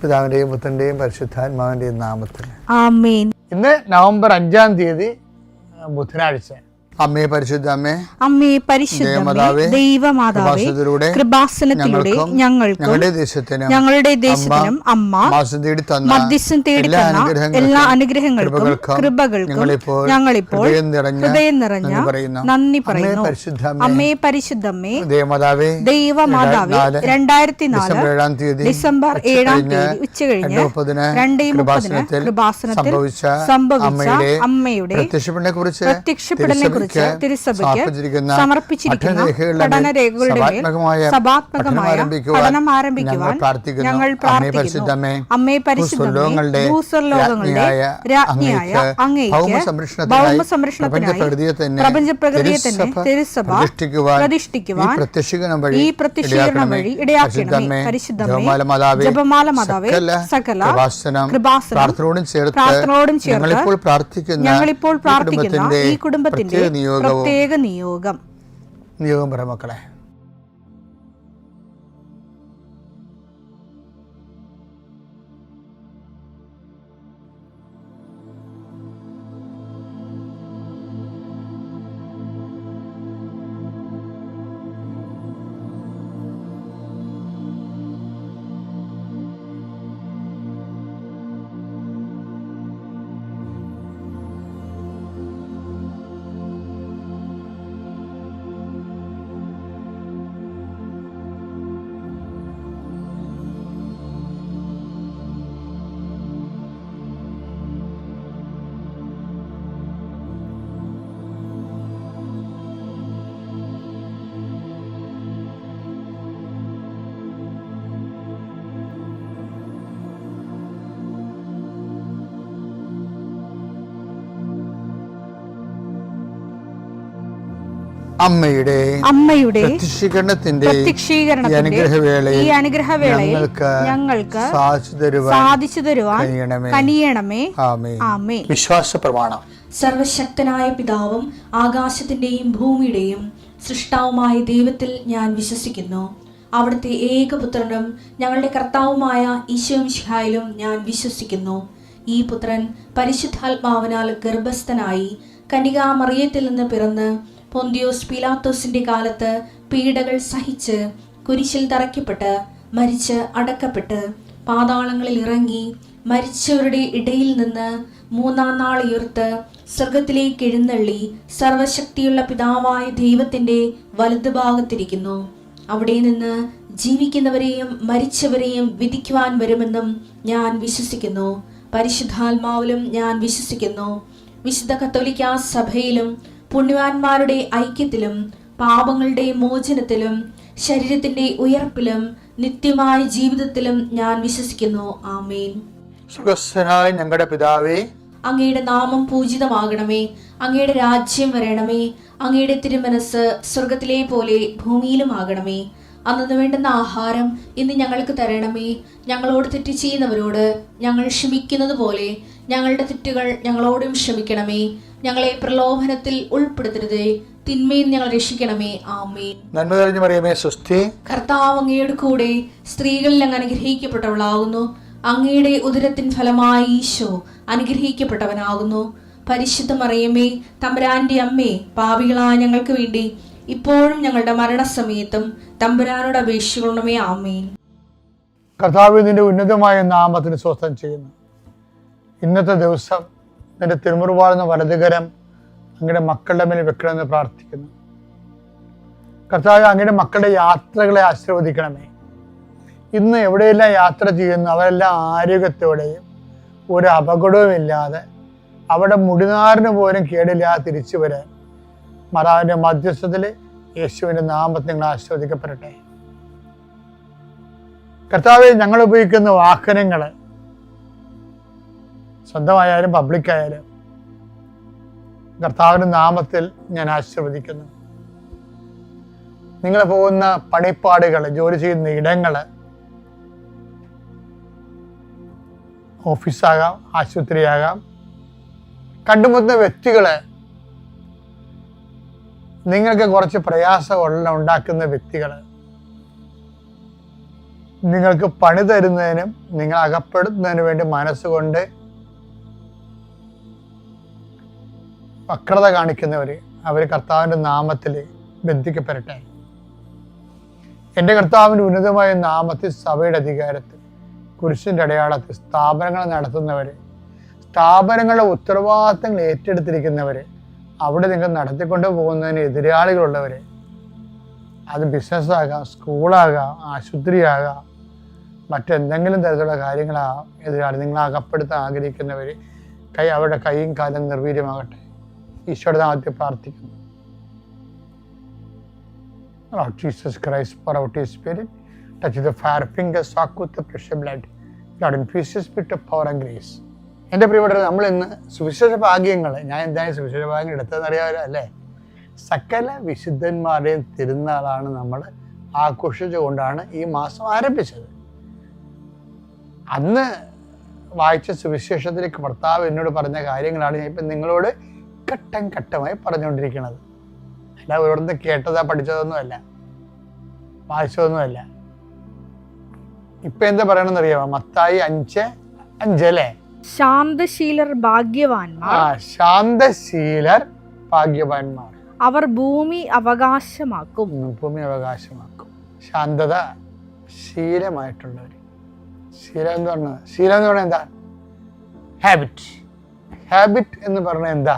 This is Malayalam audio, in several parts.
പിതാവിന്റെയും പുത്രന്റെയും പരിശുദ്ധാത്മാവിന്റെയും നാമത്തിൽ ആമേൻ. ഇന്ന് നവംബർ 5-ം തീയതി ബുധനാഴ്ച. അമ്മേ പരിശുദ്ധ അമ്മേ, അമ്മേ പരിശുദ്ധമേ, ദൈവമാതാവേ, കൃപാസനത്തിലൂടെ ഞങ്ങൾക്കും ഞങ്ങളുടെ ദേശത്തിനും അമ്മ മധ്യസ്ഥം തേടി തന്ന എല്ലാ അനുഗ്രഹങ്ങൾക്കും കൃപകൾക്കും ഞങ്ങളിപ്പോൾ ഹൃദയം നിറഞ്ഞ നന്ദി പറയുന്നു. അമ്മേ പരിശുദ്ധമേ, ദൈവമാതാവേ, 2004 ഡിസംബർ 7-ം തീയതി ഉച്ചകഴിഞ്ഞ് 2:30 കൃപാസനത്തിൽ സംഭവിച്ച അമ്മയുടെ പ്രത്യക്ഷപ്പെടലിനെ കുറിച്ച് തിരുസഭയ്ക്ക് സമർപ്പിച്ചിരിക്കുന്ന പഠനരേഖകളുടെ മേൽ സഭാത്മകമായ പഠനം ആരംഭിക്കുവാൻ ഞങ്ങൾ പ്രാർത്ഥിക്കുന്നു. അമ്മേ പരിശുദ്ധമേ, ഭൂസ്വർലോകങ്ങളുടെ രാജ്ഞിയായ അങ്ങേയ്ക്ക് ഭൗമസംരക്ഷണത്തിനായി പ്രപഞ്ചപ്രകൃതിയെ തന്നെ തിരുസഭ പ്രതിഷ്ഠിക്കുവാൻ ഈ പ്രത്യക്ഷീകരണം വഴി ഇടയാക്കണമേ. പരിശുദ്ധമേ, ജപമാല മാതാവേ, സകല കൃപാസനം പ്രാർത്ഥനയോടും ചേർത്ത് ഞങ്ങളിപ്പോൾ പ്രാർത്ഥിക്കുന്ന ഈ കുടുംബത്തിന്റെ പ്രത്യേക നിയോഗം പറ മക്കളെ. അമ്മയുടെ പ്രത്യക്ഷീകരണത്തിന്റെ ഈ അനുഗ്രഹവേളയിൽ ഞങ്ങൾക്ക് സാധിച്ചു തരുവാൻ കനിയണമേ. ആമേൻ. വിശ്വാസ പ്രമാണം. സർവശക്തനായ പിതാവും ആകാശത്തിന്റെയും ഭൂമിയുടെയും സൃഷ്ടാവുമായ ദൈവത്തിൽ ഞാൻ വിശ്വസിക്കുന്നു. അവിടുത്തെ ഏകപുത്രനും ഞങ്ങളുടെ കർത്താവുമായ ഈശോമിശിഹായിലും ഞാൻ വിശ്വസിക്കുന്നു. ഈ പുത്രൻ പരിശുദ്ധാത്മാവിനാൽ ഗർഭസ്ഥനായി കന്യകാമറിയത്തിൽ നിന്ന് പിറന്ന് പൊന്തിയോസ് പീലാത്തോസിന്റെ കാലത്ത് പീഡകൾ സഹിച്ച് കുരിശിൽ തറയ്ക്കപ്പെട്ട് മരിച്ച് അടക്കപ്പെട്ട് പാതാളങ്ങളിൽ ഇറങ്ങി മരിച്ചവരുടെ ഇടയിൽ നിന്ന് 3-ാം നാൾ ഉയർത്ത് സ്വർഗത്തിലേക്ക് എഴുന്നള്ളി സർവശക്തിയുള്ള പിതാവായ ദൈവത്തിന്റെ വലതുഭാഗത്തിരിക്കുന്നു. അവിടെ നിന്ന് ജീവിക്കുന്നവരെയും മരിച്ചവരെയും വിധിക്കുവാൻ വരുമെന്നും ഞാൻ വിശ്വസിക്കുന്നു. പരിശുദ്ധാത്മാവിലും ഞാൻ വിശ്വസിക്കുന്നു. വിശുദ്ധ കത്തോലിക്കാ സഭയിലും പുണ്യവാന്മാരുടെ ഐക്യത്തിലും പാപങ്ങളുടെ മോചനത്തിലും ശരീരത്തിന്റെ ഉയർപ്പിലും നിത്യമായ ജീവിതത്തിലും ഞാൻ വിശ്വസിക്കുന്നു. ആമേൻ. സുഖസ്ഥനായ ഞങ്ങളുടെ പിതാവേ, അങ്ങയുടെ നാമം പൂജിതമാകണമേ. അങ്ങയുടെ രാജ്യം വരണമേ. അങ്ങയുടെ തിരുമനസ് സ്വർഗത്തിലെ പോലെ ഭൂമിയിലും ആകണമേ. അന്നു വേണ്ടുന്ന ആഹാരം ഇന്ന് ഞങ്ങൾക്ക് തരണമേ. ഞങ്ങളോട് തെറ്റ് ചെയ്യുന്നവരോട് ഞങ്ങൾ ക്ഷമിക്കുന്നത് പോലെ ഞങ്ങളുടെ തെറ്റുകൾ ഞങ്ങളോടും ക്ഷമിക്കണമേ. ഞങ്ങളെ പ്രലോഭനത്തിൽ ഉൾപ്പെടുത്തരുതേ, തിന്മയിൽ ഞങ്ങൾ രക്ഷിക്കണമേ. ആമേൻ. നന്മ നിറഞ്ഞ മറിയമേ, സ്വസ്തി. കർത്താവ് അങ്ങയുടെ കൂടെ സ്ത്രീകളിൽ അങ്ങ് അനുഗ്രഹിക്കപ്പെട്ടവളാകുന്നു. അങ്ങയുടെ ഉദരത്തിൻ ഫലമായി ഈശോ അനുഗ്രഹിക്കപ്പെട്ടവനാകുന്നു. പരിശുദ്ധ മറിയമേ, തമ്പുരാന്റെ അമ്മേ, പാപികളായ ഞങ്ങൾക്ക് വേണ്ടി ഇപ്പോഴും ഞങ്ങളുടെ മരണസമയത്തും തമ്പുരാനോട് അപേക്ഷിക്കണമേ. ആമേൻ. കർത്താവ് നിന്റെ ഉന്നതമായ നാമത്തിന് സ്വസ്ഥം ചെയ്യുന്നു. ഇന്നത്തെ ദിവസം നിന്റെ തിരുമുറുവാളുന്ന വലതുകരം അങ്ങയുടെ മക്കളുടെ മേൽ വെക്കണമെന്ന് പ്രാർത്ഥിക്കുന്നു. കർത്താവ്, അങ്ങയുടെ മക്കളുടെ യാത്രകളെ ആശീർവദിക്കണമേ. ഇന്ന് എവിടെയെല്ലാം യാത്ര ചെയ്യുന്നു അവരെല്ലാം ആരോഗ്യത്തോടെയും ഒരു അപകടവും ഇല്ലാതെ അവിടെ മുടിനാറിന് പോലും കേടില്ലാതെ തിരിച്ചു വരാൻ മാതാവിൻ്റെ മധ്യസ്ഥത്തിൽ യേശുവിൻ്റെ നാമത്തിൽ നിങ്ങൾ ആശീർവദിക്കപ്പെടട്ടെ. കർത്താവെ, ഞങ്ങൾ ഉപയോഗിക്കുന്ന വാഹനങ്ങൾ സ്വന്തമായാലും പബ്ലിക്കായാലും കർത്താവിൻ്റെ നാമത്തിൽ ഞാൻ ആശീർവദിക്കുന്നു. നിങ്ങൾ പോകുന്ന പണിപ്പാടുകൾ, ജോലി ചെയ്യുന്ന ഇടങ്ങൾ, ഓഫീസാകാം, ആശുപത്രിയാകാം, കണ്ടുമുട്ടുന്ന വ്യക്തികളെ, നിങ്ങൾക്ക് കുറച്ച് പ്രയാസം ഉണ്ടാക്കുന്ന വ്യക്തികൾ, നിങ്ങൾക്ക് പണി തരുന്നതിനും നിങ്ങൾ അകപ്പെടുത്തുന്നതിന് വേണ്ടി മനസ്സുകൊണ്ട് വക്രത കാണിക്കുന്നവർ അവർ കർത്താവിൻ്റെ നാമത്തിൽ ബന്ധിക്കപ്പെടട്ടെ. എൻ്റെ കർത്താവിൻ്റെ ഉന്നതമായ നാമത്തിൽ, സഭയുടെ അധികാരത്തിൽ, കുരിശിൻ്റെ അടയാളത്തിൽ സ്ഥാപനങ്ങൾ നടത്തുന്നവർ, സ്ഥാപനങ്ങളുടെ ഉത്തരവാദിത്തങ്ങൾ ഏറ്റെടുത്തിരിക്കുന്നവർ, അവിടെ നിങ്ങൾ നടത്തിക്കൊണ്ട് പോകുന്നതിന് എതിരാളികളുള്ളവർ, അത് ബിസിനസ്സാകാം, സ്കൂളാകാം, ആശുപത്രിയാകാം, മറ്റെന്തെങ്കിലും തരത്തിലുള്ള കാര്യങ്ങളാകാം, എതിരാളി നിങ്ങൾ അകപ്പെടുത്താൻ ആഗ്രഹിക്കുന്നവർ, അവരുടെ കൈയും കാലം നിർവീര്യമാകട്ടെ. ഈശോയുടെ നാമത്തിൽ പ്രാർത്ഥിക്കുന്നു. Lord Jesus Christ, pour out His Spirit, touch the fire fingers, soak with the precious blood. Lord, infuse His Spirit of power and grace. എൻ്റെ പ്രിയപ്പെട്ടവർ, നമ്മൾ ഇന്ന് സുവിശേഷ ഭാഗ്യങ്ങൾ, ഞാൻ എന്തായാലും സുവിശേഷ ഭാഗ്യങ്ങൾ എടുത്തതെന്ന് അറിയാമല്ലോ അല്ലേ? സകല വിശുദ്ധന്മാരുടെയും തിരുനാളാണ് നമ്മൾ ആഘോഷിച്ചുകൊണ്ടാണ് ഈ മാസം ആരംഭിച്ചത്. അന്ന് വായിച്ച സുവിശേഷത്തിലേക്ക് കർത്താവ് എന്നോട് പറഞ്ഞ കാര്യങ്ങളാണ് ഞാൻ ഇപ്പം നിങ്ങളോട് ഘട്ടം ഘട്ടമായി പറഞ്ഞുകൊണ്ടിരിക്കുന്നത്. അല്ല ഇവിടുന്ന് കേട്ടതാ പഠിച്ചതൊന്നുമല്ല, വായിച്ചതൊന്നുമല്ല. ഇപ്പൊ എന്താ പറയണമെന്ന് അറിയാമോ? മത്തായി 5:5 അല്ലേ? ശാന്തശീലർ ഭാഗ്യവാന്മാർ, ശാന്തശീലർ ഭാഗ്യവാന്മാർ, അവർ ഭൂമി അവകാശമാക്കും. ഭൂമി അവകാശമാക്കും. ശാന്തത ശീലമായിട്ടുള്ളവർ. ശീലം എന്ന് പറഞ്ഞത്, ശീലം എന്ന് പറഞ്ഞാൽ എന്താ? ഹാബിറ്റ്. ഹാബിറ്റ് എന്ന് പറഞ്ഞാൽ എന്താ?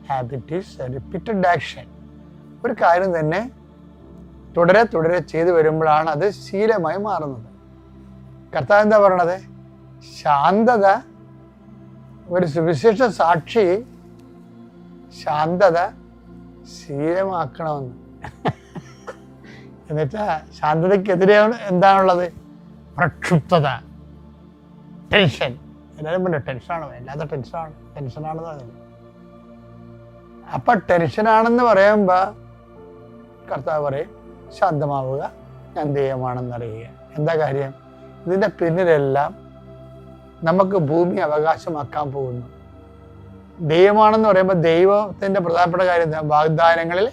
Habit is A repeated action. ഒരു കാര്യം തന്നെ തുടരെ തുടരെ ചെയ്തു വരുമ്പോഴാണ് അത് ശീലമായി മാറുന്നത്. കർത്താവ് എന്താ പറയണത്? ശാന്തത, ഒരു സുവിശേഷ സാക്ഷി ശാന്തത ശീലമാക്കണമെന്ന്. എന്നുവെച്ചാൽ ശാന്തതയ്ക്കെതിരെയാണ് എന്താണുള്ളത്? പ്രക്ഷുബ്ധത, ടെൻഷൻ. എല്ലാവരും പറഞ്ഞു ടെൻഷനാണോ? എല്ലാത്ത ടെൻഷനാണെന്ന് പറഞ്ഞത്. അപ്പം ടെൻഷനാണെന്ന് പറയുമ്പോൾ കർത്താവ് പറയും ശാന്തമാവുക, ഞാൻ ദൈവമാണെന്നറിയുക. എന്താ കാര്യം? ഇതിൻ്റെ പിന്നിലെല്ലാം നമുക്ക് ഭൂമി അവകാശമാക്കാൻ പോകുന്നു. ദൈവമാണെന്ന് പറയുമ്പോൾ ദൈവത്തിൻ്റെ പ്രധാനപ്പെട്ട കാര്യം എന്താ? വാഗ്ദാനങ്ങളിൽ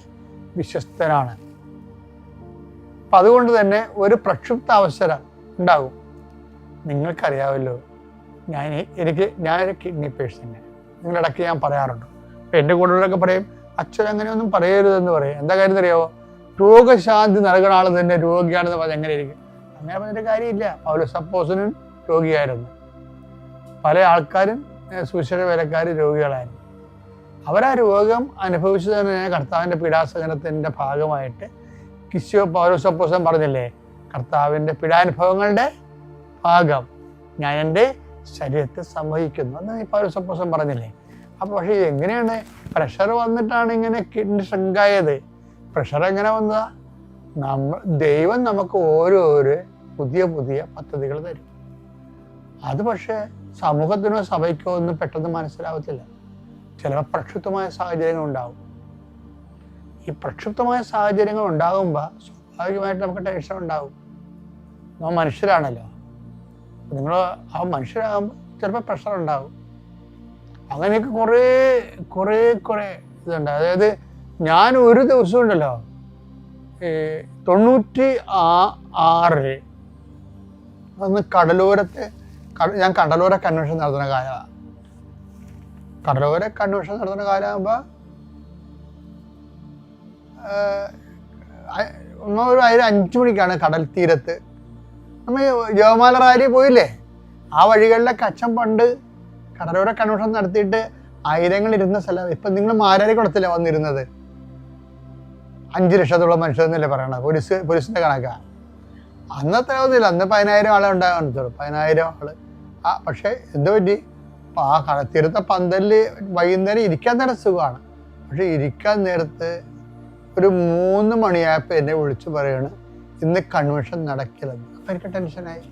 വിശ്വസ്തനാണ്. അപ്പം അതുകൊണ്ട് തന്നെ ഒരു പ്രക്ഷുബ്ധ അവസരം ഉണ്ടാകും. നിങ്ങൾക്കറിയാമല്ലോ, ഞാനൊരു കിഡ്നി പേഷ്യൻ്റ്. നിങ്ങളിടയ്ക്ക് ഞാൻ പറയാറുണ്ട്. അപ്പം എൻ്റെ കൂടെയുള്ളവരൊക്കെ പറയും അച്ഛൻ അങ്ങനെയൊന്നും പറയരുതെന്ന് പറയും. എന്താ കാര്യം അറിയാമോ? രോഗശാന്തി നൽകുന്ന ആൾ തന്നെ രോഗിയാണെന്ന് പറഞ്ഞാൽ എങ്ങനെ ഇരിക്കും? അങ്ങനെ പറഞ്ഞിട്ട് കാര്യമില്ല. പൗലോസ് അപ്പോസ്തലൻ രോഗിയായിരുന്നു. പല ആൾക്കാരും സുവിശേഷ വേലക്കാർ രോഗികളായിരുന്നു. അവരാ രോഗം അനുഭവിച്ചു തന്നെ കർത്താവിൻ്റെ പീഡാസഹനത്തിൻ്റെ ഭാഗമായിട്ട് പൗലോസ് അപ്പോസ്തലൻ പറഞ്ഞില്ലേ, കർത്താവിൻ്റെ പീഡാനുഭവങ്ങളുടെ ഭാഗം ഞാൻ എൻ്റെ ശരീരത്തെ സംവഹിക്കുന്നു എന്ന് പൗലോസ് അപ്പോസ്തലൻ പറഞ്ഞില്ലേ. അപ്പോൾ പക്ഷേ എങ്ങനെയാണ് പ്രഷർ വന്നിട്ടാണ് ഇങ്ങനെ കിഡ്നി ഷ്രിങ്കായത്? പ്രഷർ എങ്ങനെ വന്നതാ? ദൈവം നമുക്ക് ഓരോരോ പുതിയ പുതിയ പദ്ധതികൾ തരും. അത് പക്ഷേ സമൂഹത്തിനോ സഭയ്ക്കോ ഒന്നും പെട്ടെന്ന് മനസ്സിലാവത്തില്ല. ചിലപ്പോൾ പ്രക്ഷുബ്ധമായ സാഹചര്യങ്ങൾ ഉണ്ടാകും. ഈ പ്രക്ഷുബ്ധമായ സാഹചര്യങ്ങൾ ഉണ്ടാകുമ്പോൾ സ്വാഭാവികമായിട്ട് നമുക്ക് ടെൻഷൻ ഉണ്ടാകും. നമ്മൾ മനുഷ്യരാണല്ലോ. നിങ്ങൾ ആ മനുഷ്യരാകുമ്പോൾ ചിലപ്പോൾ പ്രഷർ ഉണ്ടാകും. അങ്ങനെയൊക്കെ കുറേ ഇതുണ്ട്. അതായത് ഞാൻ ഒരു ദിവസം ഉണ്ടല്ലോ 96 അന്ന് ഞാൻ കടലോര കൺവെൻഷൻ നടത്തുന്ന കാലമാണ്. കടലോര കൺവെൻഷൻ നടത്തുന്ന കാലമാകുമ്പോൾ ഒരു 5 മണിക്കാണ് കടൽ തീരത്ത് നമ്മൾ ജവമാല റാലി പോയില്ലേ, ആ വഴികളിലൊക്കെ അച്ഛൻ പണ്ട് കടലോര കൺവെൻഷൻ നടത്തിയിട്ട് 1000 ഇരുന്ന സ്ഥലം. ഇപ്പം നിങ്ങൾ മാരാരിക്കുളത്തില്ല വന്നിരുന്നത്. 5 ലക്ഷത്തോളം മനുഷ്യരെന്നല്ലേ പറയണത്. പോലീസിൻ്റെ കണക്കാണ്. അന്നത്തെ ഒന്നുമില്ല. അന്ന് 10,000 ആളെ ഉണ്ടാകാനുള്ളൂ. 10,000 ആള്. പക്ഷേ എന്തോ പറ്റി? ആ കടത്തീരത്തെ പന്തലിൽ വൈകുന്നേരം ഇരിക്കാൻ തന്നെ സുഖമാണ്. പക്ഷെ ഇരിക്കാൻ നേരത്ത് ഒരു 3 മണിയായപ്പോൾ എന്നെ വിളിച്ചു പറയാണ് ഇന്ന് കൺവെൻഷൻ നടക്കില്ലെന്ന്. അപ്പം എനിക്ക് ടെൻഷനായി.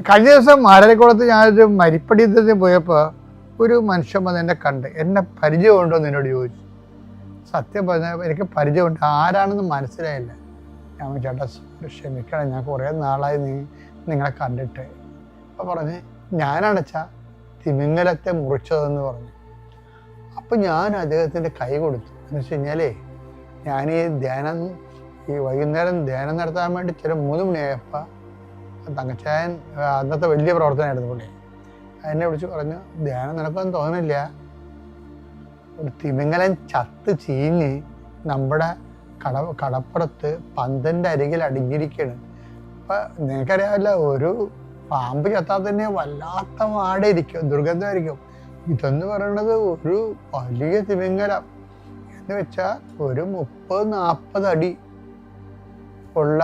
കഴിഞ്ഞ ദിവസം മാരാരിക്കുളത്ത് ഞാനൊരു മരിപ്പടി യുദ്ധത്തിന് പോയപ്പോൾ ഒരു മനുഷ്യൻ വന്ന് എന്നെ കണ്ട് എന്നെ പരിചയമുണ്ടോ എന്ന് എന്നോട് ചോദിച്ചു. സത്യം പറഞ്ഞാൽ എനിക്ക് പരിചയമുണ്ട്, ആരാണെന്ന് മനസ്സിലായില്ല. ഞാൻ ചേട്ടാ ക്ഷമിക്കണം, ഞാൻ കുറേ നാളായി നിങ്ങളെ കണ്ടിട്ട്. അപ്പോൾ പറഞ്ഞ് ഞാനാണച്ചാ തിമിംഗലത്തെ മുറിച്ചതെന്ന് പറഞ്ഞു. അപ്പം ഞാൻ അദ്ദേഹത്തിൻ്റെ കൈ കൊടുത്തു. എന്ന് വെച്ച് കഴിഞ്ഞാലേ ഞാൻ ഈ ധ്യാനം ഈ വൈകുന്നേരം ധ്യാനം നടത്താൻ വേണ്ടി ചില 3 മണിയായപ്പോൾ തങ്കച്ചായൻ അന്നത്തെ വലിയ പ്രവർത്തനമായിരുന്നു പുള്ളി. എന്നെ വിളിച്ച് പറഞ്ഞു, ധ്യാനം നടക്കുമെന്ന് തോന്നുന്നില്ല, ഒരു തിമിംഗലൻ ചത്ത് ചീഞ്ഞ് നമ്മുടെ കടപ്പുറത്ത് പന്തൻ്റെ അരികിൽ അടിഞ്ഞിരിക്കുകയാണ്. അപ്പം നിനക്കറിയാമല്ല, ഒരു പാമ്പ് ചത്താൽ തന്നെ വല്ലാത്ത വാടയിരിക്കും, ദുർഗന്ധമായിരിക്കും. ഇതെന്ന് പറയുന്നത് ഒരു വലിയ തിമിംഗലം എന്ന് വെച്ചാൽ ഒരു 30-40 അടി ഉള്ള,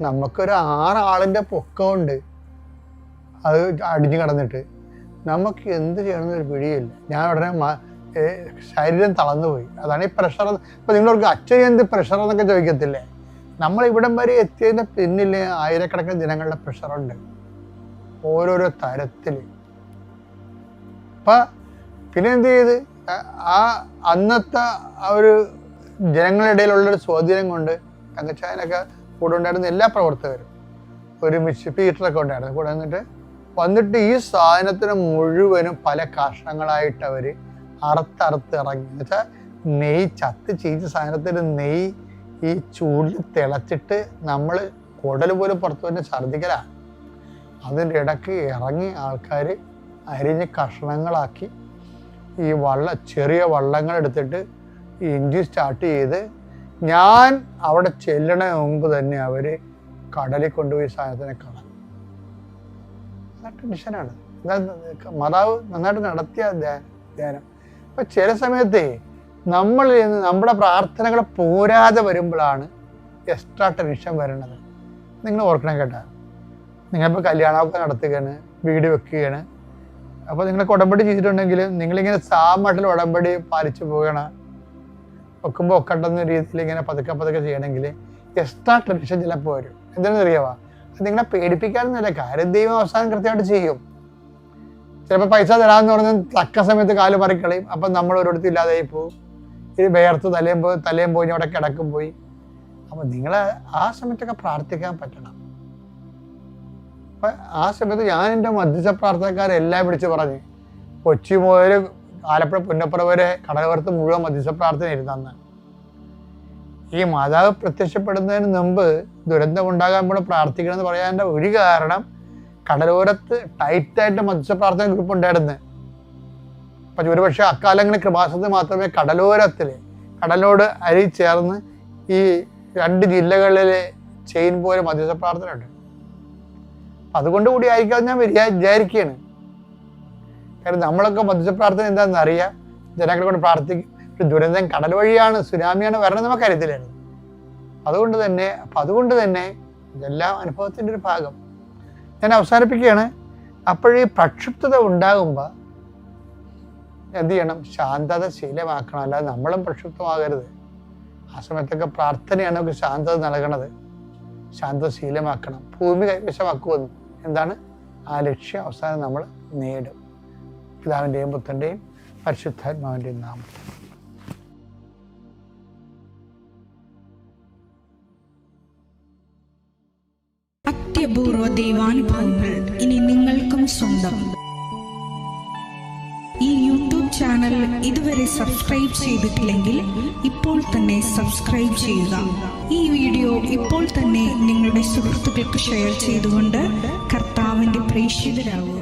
നമുക്കൊരു 6 ആളിൻ്റെ പൊക്കമുണ്ട്. അത് അടിഞ്ഞു കിടന്നിട്ട് നമുക്ക് എന്ത് ചെയ്യണമെന്നൊരു പിടിയില്ല. ഞാൻ ഉടനെ ശരീരം തളർന്നു പോയി. അതാണ് ഈ പ്രഷർ. ഇപ്പം നിങ്ങളോർക്ക് അച്ഛൻ എന്ത് പ്രഷർ എന്നൊക്കെ ചോദിക്കത്തില്ലേ? നമ്മളിവിടം വരെ എത്തിയതിൻ്റെ പിന്നിൽ ആയിരക്കണക്കിന് ജനങ്ങളുടെ പ്രഷറുണ്ട്, ഓരോരോ തരത്തിൽ. അപ്പം പിന്നെ എന്ത് ചെയ്ത് അന്നത്തെ ആ ഒരു ജനങ്ങളുടെ ഇടയിലുള്ളൊരു സ്വാധീനം കൊണ്ട് തങ്കച്ചായനൊക്കെ കൂടെ ഉണ്ടായിരുന്ന എല്ലാ പ്രവർത്തകരും ഒരുമിച്ച് പീറ്ററൊക്കെ ഉണ്ടായിരുന്നു കൂടെ വന്നിട്ട് ഈ സാധനത്തിന് മുഴുവനും പല കഷ്ണങ്ങളായിട്ട് അവർ അറുത്തറുത്ത് ഇറങ്ങി. എന്ന് വെച്ചാൽ നെയ്യ് ചത്ത് ചീച്ച സാധനത്തിന് നെയ്യ് ഈ ചൂടിൽ തിളച്ചിട്ട് നമ്മൾ കുടൽ പോലും പുറത്തു തന്നെ ഛർദ്ദിക്കലാണ്. അതിൻ്റെ ഇടയ്ക്ക് ഇറങ്ങി ആൾക്കാർ അരിഞ്ഞ് കഷ്ണങ്ങളാക്കി ഈ ചെറിയ വള്ളങ്ങൾ എടുത്തിട്ട് എഞ്ചിൻ സ്റ്റാർട്ട് ചെയ്ത്, ഞാൻ അവിടെ ചെല്ലണ മുമ്പ് തന്നെ അവർ കടലിൽ കൊണ്ടുപോയി സാധനത്തിനെ കളഞ്ഞു. ടെൻഷനാണ്. മാതാവ് നന്നായിട്ട് നടത്തിയ ധ്യാനം. അപ്പം ചില സമയത്ത് നമ്മുടെ പ്രാർത്ഥനകൾ പോരാതെ വരുമ്പോഴാണ് എക്സ്ട്രാ ടെൻഷൻ വരുന്നത്. നിങ്ങൾ ഓർക്കണം കേട്ടോ. നിങ്ങളിപ്പോൾ കല്യാണമൊക്കെ നടത്തുകയാണ്, വീട് വെക്കുകയാണ്. അപ്പോൾ നിങ്ങൾക്ക് ഉടമ്പടി ചെയ്തിട്ടുണ്ടെങ്കിൽ നിങ്ങളിങ്ങനെ സാമട്ടിൽ ഉടമ്പടി പാലിച്ചു പോകണം. വെക്കുമ്പോൾ ഒക്കണ്ടെന്ന രീതിയിൽ ഇങ്ങനെ പതുക്കെ ചെയ്യണമെങ്കിൽ എക്സ്ട്രാ ടെൻഷൻ ചിലപ്പോൾ വരും. എന്താണെന്ന് അറിയാവാ? അത് നിങ്ങളെ പേടിപ്പിക്കാനൊന്നുമില്ല. കാര്യം ദൈവം അവസാനം കൃത്യമായിട്ട് ചെയ്യും. ചിലപ്പോൾ പൈസ തരാമെന്ന് പറഞ്ഞ് തക്ക സമയത്ത് കാല് മറിക്കളയും. അപ്പം നമ്മൾ ഒരിടത്തും ഇല്ലാതായി പോകും. ഇത് വേർത്ത് തലയും പോയി അവിടെ കിടക്കും പോയി. അപ്പം നിങ്ങൾ ആ സമയത്തൊക്കെ പ്രാർത്ഥിക്കാൻ പറ്റണം. അപ്പം ആ സമയത്ത് ഞാൻ എൻ്റെ മധ്യസ്ഥ പ്രാർത്ഥനക്കാരെല്ലാം വിളിച്ച് പറഞ്ഞ്, കൊച്ചി മുതൽ ആലപ്പുഴ പുന്നപ്പുറ വരെ കടലോരത്ത് മുഴുവൻ മധ്യസ്ഥ പ്രാർത്ഥന ഇരുന്നു. ഈ മാതാവ് പ്രത്യക്ഷപ്പെടുന്നതിന് മുമ്പ് ദുരന്തം ഉണ്ടാകാൻ കൂടെ പ്രാർത്ഥിക്കണം എന്ന് പറയാൻ്റെ ഒരു കാരണം, കടലോരത്ത് ടൈറ്റായിട്ട് മധ്യസ്ഥ പ്രാർത്ഥന ഗ്രൂപ്പ് ഉണ്ടായിരുന്നു. അപ്പം ഒരുപക്ഷെ അക്കാലങ്ങളിൽ കൃപാസനത്തിൽ മാത്രമേ കടലോട് അരി ചേർന്ന് ഈ 2 ജില്ലകളിലെ ചെയിൻ പോലെ മധ്യസ്ഥ പ്രാർത്ഥന ഉണ്ട്. അതുകൊണ്ട് കൂടി ആയിരിക്കാം ഞാൻ വിചാരിക്കുകയാണ്. കാരണം നമ്മളൊക്കെ മധ്യസ്ഥ പ്രാർത്ഥന എന്താണെന്ന് അറിയാം, ജനങ്ങളെ കൊണ്ട് പ്രാർത്ഥിക്കും. ദുരന്തം കടൽ വഴിയാണ്, സുനാമിയാണ് വരണത് നമുക്കറിയത്തില്ലായിരുന്നു. അതുകൊണ്ട് തന്നെ ഇതെല്ലാം അനുഭവത്തിൻ്റെ ഒരു ഭാഗം. ഞാൻ അവസാനിപ്പിക്കുകയാണ്. അപ്പോഴീ പ്രക്ഷുബ്ധത ഉണ്ടാകുമ്പോൾ എന്ത് ചെയ്യണം? ശാന്തത ശീലമാക്കണം. അല്ലാതെ നമ്മളും പ്രക്ഷുബ്ധമാകരുത്. ആ സമയത്തൊക്കെ പ്രാർത്ഥനയാണ് നമുക്ക് ശാന്തത നൽകണത്. ശാന്തത ശീലമാക്കണം. ഭൂമി കൈവശമാക്കുമെന്ന് എന്താണ് ആ ലക്ഷ്യം അവസാനം നമ്മൾ നേടും. പിതാവിൻ്റെയും പുത്രൻ്റെയും പരിശുദ്ധാത്മാവിൻ്റെയും നാമത്തിൽ. അത്യപൂർവ ദൈവാനുഭവങ്ങൾ ഇനി നിങ്ങൾക്കും സ്വന്തം. ഈ യൂട്യൂബ് ചാനൽ ഇതുവരെ സബ്സ്ക്രൈബ് ചെയ്തിട്ടില്ലെങ്കിൽ ഇപ്പോൾ തന്നെ സബ്സ്ക്രൈബ് ചെയ്യുക. ഈ വീഡിയോ ഇപ്പോൾ തന്നെ നിങ്ങളുടെ സുഹൃത്തുക്കൾക്ക് ഷെയർ ചെയ്തുകൊണ്ട് കർത്താവിൻ്റെ പ്രേക്ഷിതരാകുക.